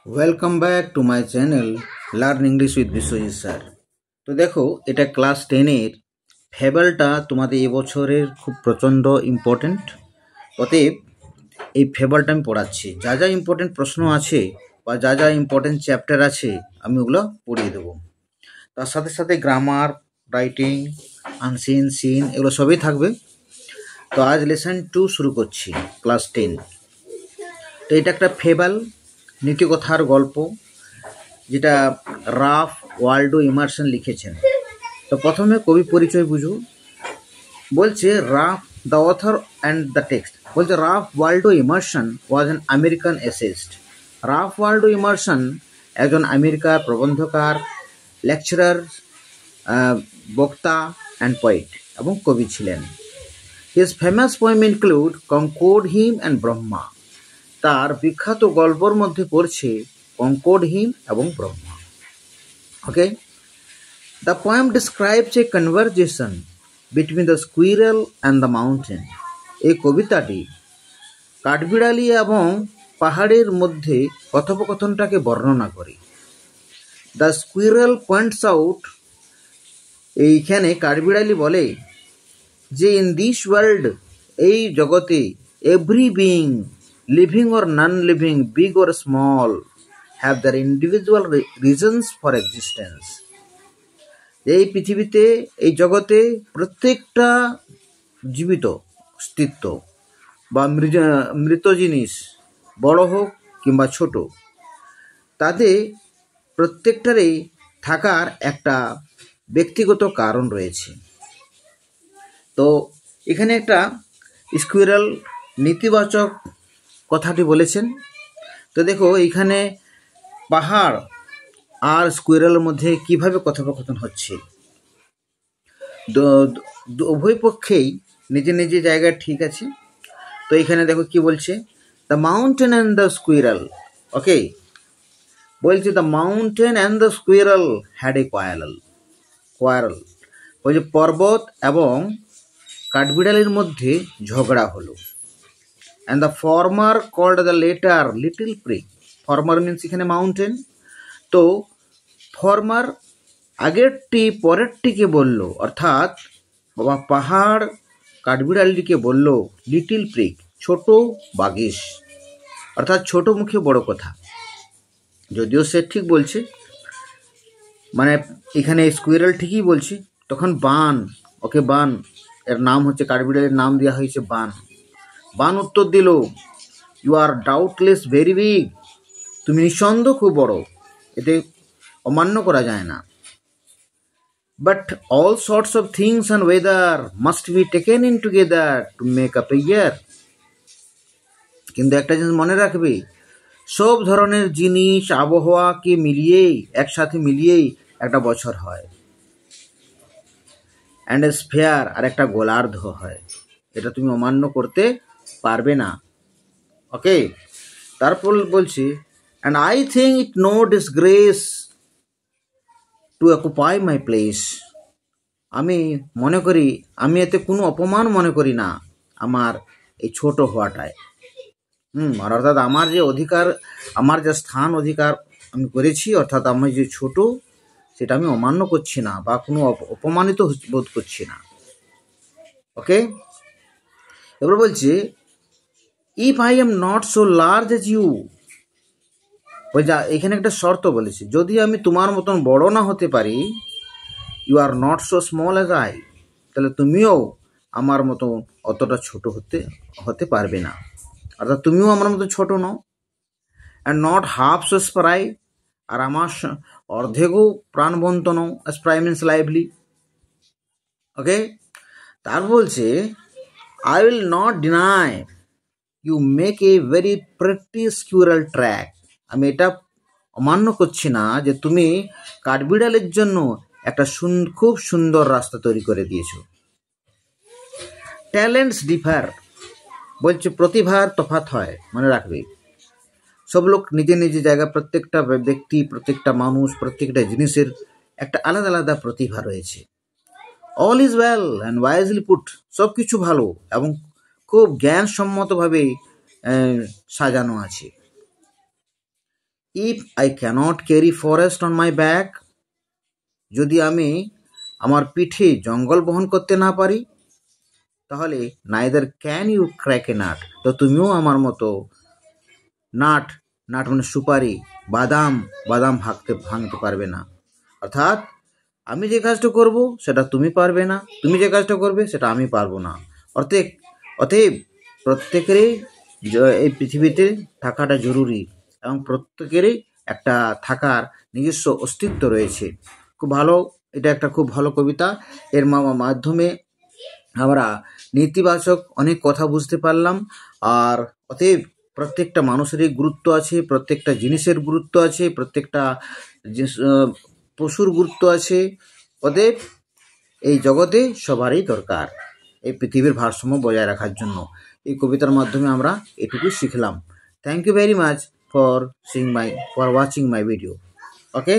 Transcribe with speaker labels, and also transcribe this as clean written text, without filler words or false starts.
Speaker 1: Welcome back to my channel learn English with Biswajit sir. তো দেখো, এটা ক্লাস 10-এর ফেবলটা তোমাদের এবছরের খুব প্রচণ্ড ইম্পর্টেন্ট। অতএব এই ফেবলটা আমি পড়াচ্ছি। যা যা ইম্পর্টেন্ট প্রশ্ন আছে বা যা যা ইম্পর্টেন্ট চ্যাপ্টার আছে আমি ওগুলো পড়িয়ে দেবো। তার সাথে সাথে গ্রামার, রাইটিং, আনসিন, সিন এগুলো সবই থাকবে। তো আজ লেসন 2 শুরু করছি, ক্লাস 10। তো এটা একটা ফেবল, নীতিকথার গল্প, যেটা রাফ ওয়াল্ডো ইমারসন লিখেছেন। তো প্রথমে কবি পরিচয় বুঝো। বলছে Ralph the author and the text. বলছে Ralph Waldo Emerson was an American essayist. Ralph Waldo Emerson একজন আমেরিকার প্রবন্ধকার, লেকচারার, বক্তা অ্যান্ড পোয়েট এবং কবি ছিলেন। His famous poem include Concord hymn and Brahma. তার বিখ্যাত গল্পর মধ্যে পড়ছে কনকর্ড হিম এবং Brahma. Okay, the poem describes a conversation between the squirrel and the mountain. এই কবিতাটি কাঠবিড়ালি এবং পাহাড়ের মধ্যে কথোপকথনটাকে বর্ণনা করে। দ্য স্কুইরেল পয়েন্টস আউট, এইখানে কাঠবিড়ালি বলে যে ইন দিস ওয়ার্ল্ড, এই জগতে, every being, living or non living, big or small, have their individual reasons for existence. এই পৃথিবীতে, এই জগতে প্রত্যেকটা জীবিত অস্তিত্ব বা মৃত জিনিস, বড় হোক কিংবা ছোট, তাদের প্রত্যেকটারই থাকার একটা ব্যক্তিগত কারণ রয়েছে। তো এখানে একটা স্কুইরাল নেতিবাচক কথাটি বলেছেন। তো দেখো, এইখানে পাহাড় আর স্কুইরালের মধ্যে কিভাবে কথোপকথন হচ্ছে। উভয় পক্ষেই নিজের নিজের জায়গায় ঠিক আছে। তো এখানে দেখো কি বলছে, the mountain and the squirrel. Okay, বলছে the mountain and the squirrel had a quarrel. বলছে পর্বত এবং কাঠবিড়ালির মধ্যে ঝগড়া হলো। And the former called the latter little prig. Former means এখানে মাউন্টেন। তো ফর্মার আগেরটি পরেরটিকে বলল, অর্থাৎ বাবা পাহাড় কাঠবিড়ালিকে বলল লিটিল প্রিক, ছোট বাগিস, অর্থাৎ ছোট মুখে বড় কথা। যদিও সে ঠিক বলছে, মানে এখানে স্কুইরাল ঠিকই বলছে। তখন বান, ওকে বান, এর নাম হচ্ছে, কাঠবিড়ালির নাম দেওয়া হয়েছে বান। বান উত্তর দিল, you are doubtless very big. তুমি নিঃসন্দেহ খুব বড়, এতে অমান্য করা যায় না। But all sorts of things and weather must be taken in together to make up a year. কিন্তু একটা জিনিস মনে রাখবে, সব ধরনের জিনিস, আবহাওয়াকে মিলিয়েই, একসাথে মিলিয়েই একটা বছর হয়। অ্যান্ড এ স্ফেয়ার, আর একটা গোলার্ধ হয়। এটা তুমি অমান্য করতে পারবে না। ওকে, তারপর বলছি, and I think it no disgrace to occupy my place. আমি মনে করি, আমি এতে কোনো অপমান মনে করি না আমার এই ছোট হওয়াটায়। অর্থাৎ আমার যে অধিকার, আমার যে স্থান অধিকার আমি করেছি, অর্থাৎ আমি যে ছোট, সেটা আমি অমান্য করছি না বা কোনো অপমানিত বোধ করছি না। ওকে, এবার বলছে, if I am not so large as you. এখানে একটা শর্ত বলেছে, যদি আমি তোমার মতন বড় না হতে পারি, you are not so small as I, তাহলে তুমিও আমার মতো অতটা ছোট হতে পারবে না। অর্থাৎ তুমিও আমার মতো ছোট নও। And not half so spry, আর আমার অর্ধেকও প্রাণবন্ত নও। Spry means lively. ওকে, তার বলছে, I will not deny you make a very pretty squirrel track. আমি এটা অমান্য করছি না যে তুমি কাঠবিড়ালের জন্য একটা খুব সুন্দর রাস্তা তৈরি করে দিয়েছো। ট্যালেন্টস ডিফার, বলছে প্রতিভার তফাৎ হয়। মনে রাখবে, সব লোক নিজের নিজের জায়গায়, প্রত্যেকটা ব্যক্তি, প্রত্যেকটা মানুষ, প্রত্যেকটা জিনিসের একটা আলাদা আলাদা প্রতিভা রয়েছে। All is well and wisely put, সব কিছু ভালো এবং খুব জ্ঞানসম্মতভাবে সাজানো আছে। If I cannot carry forest on my back, যদি আমি আমার পিঠে জঙ্গল বহন করতে না পারি, তাহলে neither can you crack a nut, তো তুমিও আমার মতো নাট মানে সুপারি, বাদাম ভাঙতে পারবে না। অর্থাৎ আমি যে কাজটা করব সেটা তুমি পারবে না, তুমি যে কাজটা করবে সেটা আমি পারবো না। অতএব প্রত্যেকেরই এই পৃথিবীতে থাকাটা জরুরি এবং প্রত্যেকেরই একটা থাকার নিজস্ব অস্তিত্ব রয়েছে। খুব ভালো, এটা একটা খুব ভালো কবিতা। এর মাধ্যমে আমরা নেতিবাচক অনেক কথা বুঝতে পারলাম। আর অতএব প্রত্যেকটা মানুষেরই গুরুত্ব আছে, প্রত্যেকটা জিনিসের গুরুত্ব আছে, প্রত্যেকটা পশুর গুরুত্ব আছে। অতএব এই জগতে সবারই দরকার এই পৃথিবীর ভারসাম্য বজায় রাখার জন্য। এই কবিতার মাধ্যমে আমরা এটুকুই শিখলাম। Thank you very much for watching my video. Okay.